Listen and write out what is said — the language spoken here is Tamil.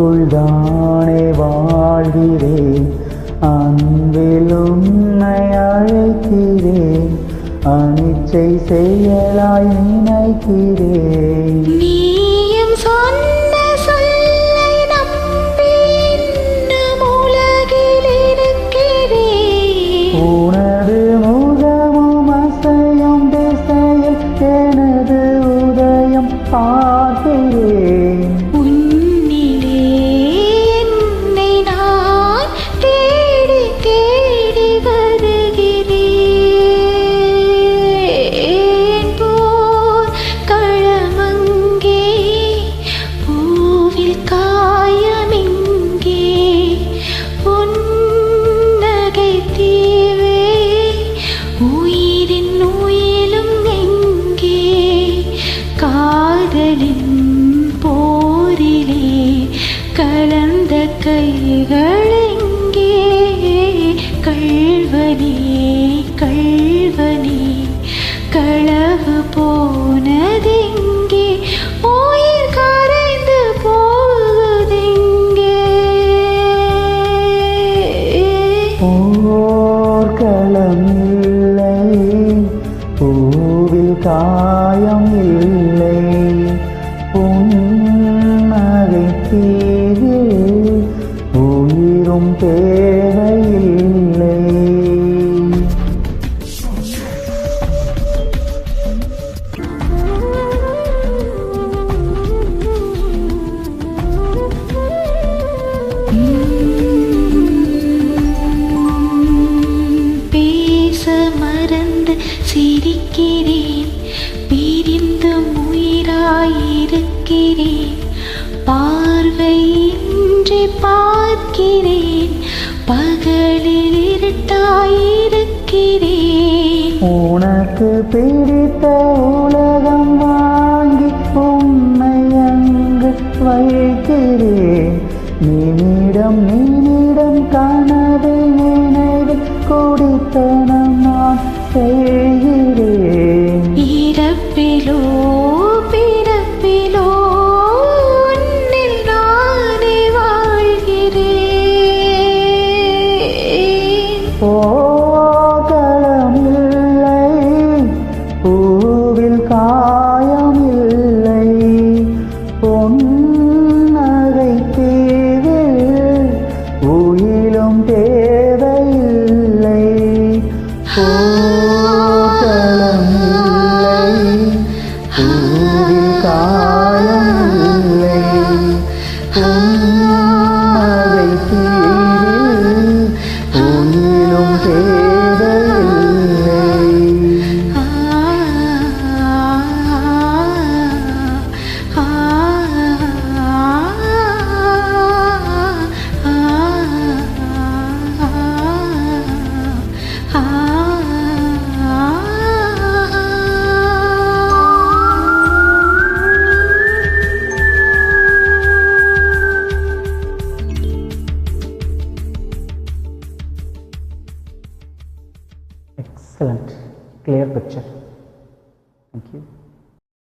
உனக்குள் தானே வாழ்கிறேன், அன்பில் உன்னை அழைக்கிறேன், அனிச்சை செயலாய் நினைக்கிறேன். நீயும் சொன்ன சொல்லை நம்பி இன்னும் உலகில் இருக்கிறேன். உனது முகமும் அசையும் திசையில் எனது உதயம் பார்க்கிறேன். உன்னிலே என்னை நான் தேடி தேடி வருகிறேன். போர் களமங்கே, பூவில் காயமிங்கே, புன்னகை தீவே, உயிரின் உயிலும் எங்கே? காதலின் போரிலே கலந்த கைகள் எங்கே? கள்வனே கள்வனே களவு போனதெங்கே? உயிர் கரைந்து போகுதெங்கே? போர்க்களம் இல்லை, பூவில் காயம் இல்லை, புன்னகை தீவில் உயிரும் தேவையில்லை. பேச மறந்து சிரிக்கிறேன், பிரிந்து உயிராயிருக்கிறேன், பார்வையின்றி பார்க்கிறேன், பகலில் இருட்டாயிருக்கிறேன். உனக்கு பிடித்த உலகம் வாங்கி உன்னை அங்கு வைக்கிறேன். நிமிடம் கனவை நினைவு குடித்தனம் நான் செய்கிறேன். இறப்பிலோ பிறப்பிலோ உன்னில் நானே வாழ்கிறேன். போர்க்களம் இல்லை, பூவில் காயம் இல்லை, பொன்னகை தீவில் உயிலும் தேவையில்லை. போர்க்களம் இல்லை, பூவில் காயம் இல்லை, பொன்னகை தீவில் உயிலும் தேவையில்லை. Excellent, clear picture. Thank you.